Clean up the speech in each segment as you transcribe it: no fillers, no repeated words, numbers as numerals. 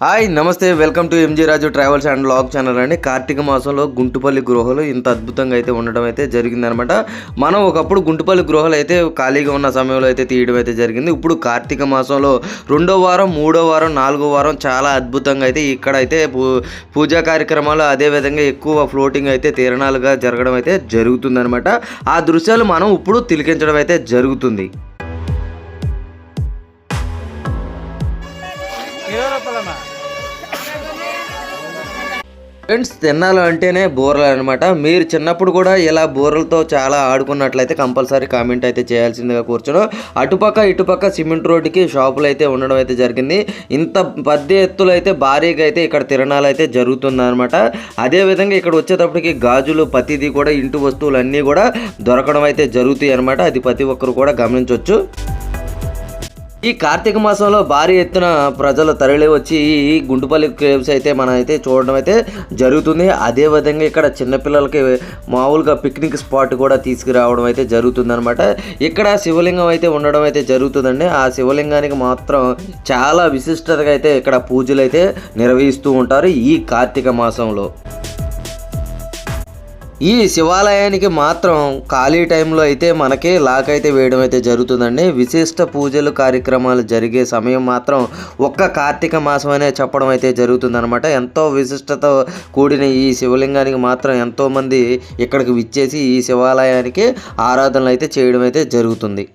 Hi నమస్తే, welcome to MG Raju travels and vlog channel అండి. కార్తీక మాసంలో గుంటుపల్లి గుహలు ఇంత అద్భుతంగా అయితే ఉండడం అయితే జరిగిందనమాట. మనం ఒకప్పుడు గుంటుపల్లి గుహలు అయితే ఖాళీగా ఉన్న సమయంలో అయితే తీయడం అయితే జరిగింది. ఇప్పుడు కార్తీక మాసంలో 2వ వారం, 3వ వారం, 4వ వారం చాలా అద్భుతంగా అయితే ఇక్కడ అయితే పూజా కార్యక్రమాలు, అదేవిధంగా ఎక్కువ ఫ్లోటింగ్ అయితే తీరణాలుగా జరగడం అయితే జరుగుతుందనమాట. ఆ దృశ్యాలు మనం ఇప్పుడు తిలకించడం అయితే జరుగుతుంది. ఫ్రెండ్స్, తిరణాలు అంటేనే బోర్లు అనమాట. మీరు చిన్నప్పుడు కూడా ఇలా బోర్లతో చాలా ఆడుకున్నట్లయితే కంపల్సరీ కామెంట్ అయితే చేయాల్సిందిగా కూర్చోను. అటుపక్క ఇటుపక్క సిమెంట్ రోడ్డుకి షాపులు అయితే ఉండడం అయితే జరిగింది. ఇంత పెద్ద ఎత్తులు అయితే భారీగా అయితే ఇక్కడ తిరణాలు అయితే జరుగుతుంది అనమాట. అదేవిధంగా ఇక్కడ వచ్చేటప్పటికి గాజులు, ప్రతిదీ కూడా ఇంటి వస్తువులు అన్నీ కూడా దొరకడం అయితే జరుగుతాయి అనమాట. అది ప్రతి ఒక్కరు కూడా గమనించవచ్చు. ఈ కార్తీక మాసంలో భారీ ఎత్తున ప్రజలు తరలి వచ్చి ఈ గుంటుపల్లి కేవ్స్ అయితే మనం అయితే చూడడం అయితే జరుగుతుంది. అదేవిధంగా ఇక్కడ చిన్నపిల్లలకి మామూలుగా పిక్నిక్ స్పాట్ కూడా తీసుకురావడం అయితే జరుగుతుంది అనమాట. ఇక్కడ శివలింగం అయితే ఉండడం అయితే జరుగుతుందండి. ఆ శివలింగానికి మాత్రం చాలా విశిష్టతగా అయితే ఇక్కడ పూజలు అయితే నిర్వహిస్తూ ఉంటారు ఈ కార్తీక మాసంలో. ఈ శివాలయానికి మాత్రం ఖాళీ టైంలో అయితే మనకి లాక్ అయితే వేయడం అయితే జరుగుతుందండి. విశిష్ట పూజలు కార్యక్రమాలు జరిగే సమయం మాత్రం ఒక్క కార్తీక మాసం అనే చెప్పడం అయితే జరుగుతుందన్నమాట. ఎంతో విశిష్టత కూడిన ఈ శివలింగానికి మాత్రం ఎంతోమంది ఇక్కడికి విచ్చేసి ఈ శివాలయానికి ఆరాధనలు అయితే చేయడం అయితే జరుగుతుంది.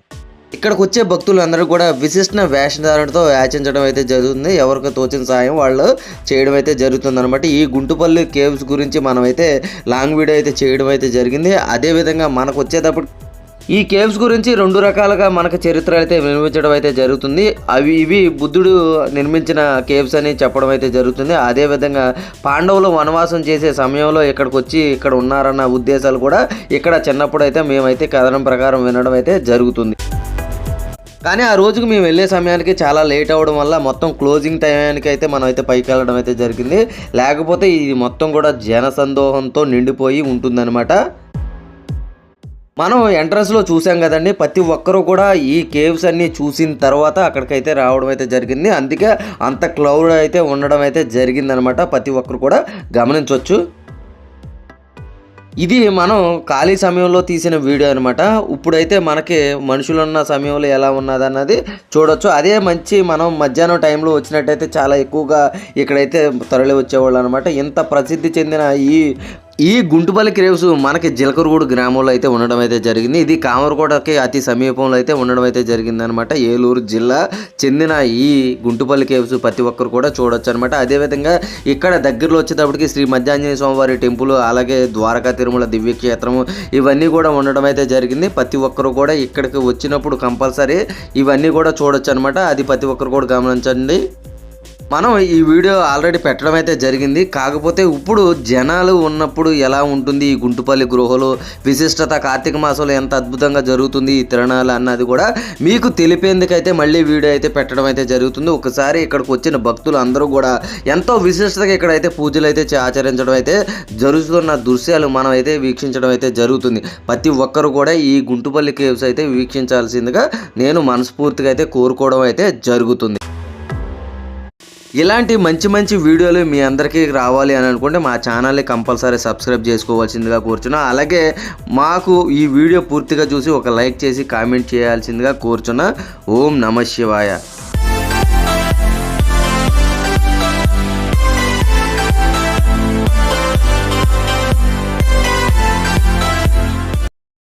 ఇక్కడికి వచ్చే భక్తులు అందరూ కూడా విశిష్ట వేషధారణతో యాచించడం అయితే జరుగుతుంది. ఎవరికి తోచిన సాయం వాళ్ళు చేయడం అయితే జరుగుతుంది అనమాట. ఈ గుంటుపల్లి కేవ్స్ గురించి మనమైతే లాంగ్ వీడియో అయితే చేయడం అయితే జరిగింది. అదేవిధంగా మనకు వచ్చేటప్పుడు ఈ కేవ్స్ గురించి 2 రకాలుగా మనకు చరిత్ర అయితే నిర్మించడం అయితే జరుగుతుంది. ఇవి బుద్ధుడు నిర్మించిన కేవ్స్ అని చెప్పడం అయితే జరుగుతుంది. అదేవిధంగా పాండవులు వనవాసం చేసే సమయంలో ఇక్కడికి వచ్చి ఇక్కడ ఉన్నారన్న ఉద్దేశాలు కూడా ఇక్కడ చిన్నప్పుడు అయితే మేమైతే కథనం ప్రకారం వినడం అయితే జరుగుతుంది. కానీ ఆ రోజుకి మేము వెళ్ళే సమయానికి చాలా లేట్ అవ్వడం వల్ల మొత్తం క్లోజింగ్ టైంకి అయితే మనం అయితే పైకి వెళ్ళడం అయితే జరిగింది. లేకపోతే ఇది మొత్తం కూడా జనసందోహంతో నిండిపోయి ఉంటుందన్నమాట. మనం ఎంట్రన్స్లో చూసాం కదండి, ప్రతి ఒక్కరూ కూడా ఈ కేవ్స్ అన్నీ చూసిన తర్వాత అక్కడికైతే రావడం అయితే జరిగింది. అందుకే అంత క్లౌడ్ అయితే ఉండడం అయితే జరిగిందనమాట. ప్రతి ఒక్కరు కూడా గమనించవచ్చు. ఇది మనం ఖాళీ సమయంలో తీసిన వీడియో అనమాట. ఇప్పుడైతే మనకి మనుషులున్న సమయంలో ఎలా ఉన్నదన్నది చూడొచ్చు. అదే మనం మధ్యాహ్నం టైంలో వచ్చినట్టయితే చాలా ఎక్కువగా ఇక్కడైతే తరలి వచ్చేవాళ్ళు అనమాట. ఇంత ప్రసిద్ధి చెందిన ఈ గుంటుపల్లి కేవ్స్ మనకి జిలకరగూడు గ్రామంలో అయితే ఉండడం అయితే జరిగింది. ఇది కామరకోటకి అతి సమీపంలో అయితే ఉండడం అయితే జరిగింది అనమాట. ఏలూరు జిల్లా చెందిన ఈ గుంటుపల్లి కేవ్స్ ప్రతి ఒక్కరు కూడా చూడొచ్చు అనమాట. అదేవిధంగా ఇక్కడ దగ్గరలో వచ్చేటప్పటికి శ్రీ మధ్యాంజనేయ స్వామివారి టెంపుల్, అలాగే ద్వారకా తిరుమల దివ్యక్షేత్రము ఇవన్నీ కూడా ఉండడం అయితే జరిగింది. ప్రతి ఒక్కరు కూడా ఇక్కడికి వచ్చినప్పుడు కంపల్సరీ ఇవన్నీ కూడా చూడొచ్చు అనమాట. అది ప్రతి ఒక్కరు కూడా గమనించండి. మనం ఈ వీడియో ఆల్రెడీ పెట్టడం అయితే జరిగింది. కాకపోతే ఇప్పుడు జనాలు ఉన్నప్పుడు ఎలా ఉంటుంది ఈ గుంటుపల్లి గుహలు విశిష్టత, కార్తీక మాసంలో ఎంత అద్భుతంగా జరుగుతుంది ఈ తిరణాలు అన్నది కూడా మీకు తెలిపేందుకైతే మళ్ళీ వీడియో అయితే పెట్టడం అయితే జరుగుతుంది. ఒకసారి ఇక్కడికి వచ్చిన భక్తులు అందరూ కూడా ఎంతో విశిష్టతగా ఇక్కడైతే పూజలు అయితే ఆచరించడం అయితే జరుగుతున్న దృశ్యాలు మనం అయితే వీక్షించడం అయితే జరుగుతుంది. ప్రతి ఒక్కరు కూడా ఈ గుంటుపల్లి కేవ్స్ అయితే వీక్షించాల్సిందిగా నేను మనస్ఫూర్తిగా అయితే కోరుకోవడం అయితే జరుగుతుంది. ఇలాంటి మంచి వీడియోలు మీ అందరికీ రావాలి అని అనుకుంటే మా ఛానల్ని కంపల్సరీ సబ్స్క్రైబ్ చేసుకోవాల్సిందిగా కోరుచున్నా. అలాగే మాకు ఈ వీడియో పూర్తిగా చూసి ఒక లైక్ చేసి కామెంట్ చేయాల్సిందిగా కోరుచున్నా. ఓం నమః శివాయ.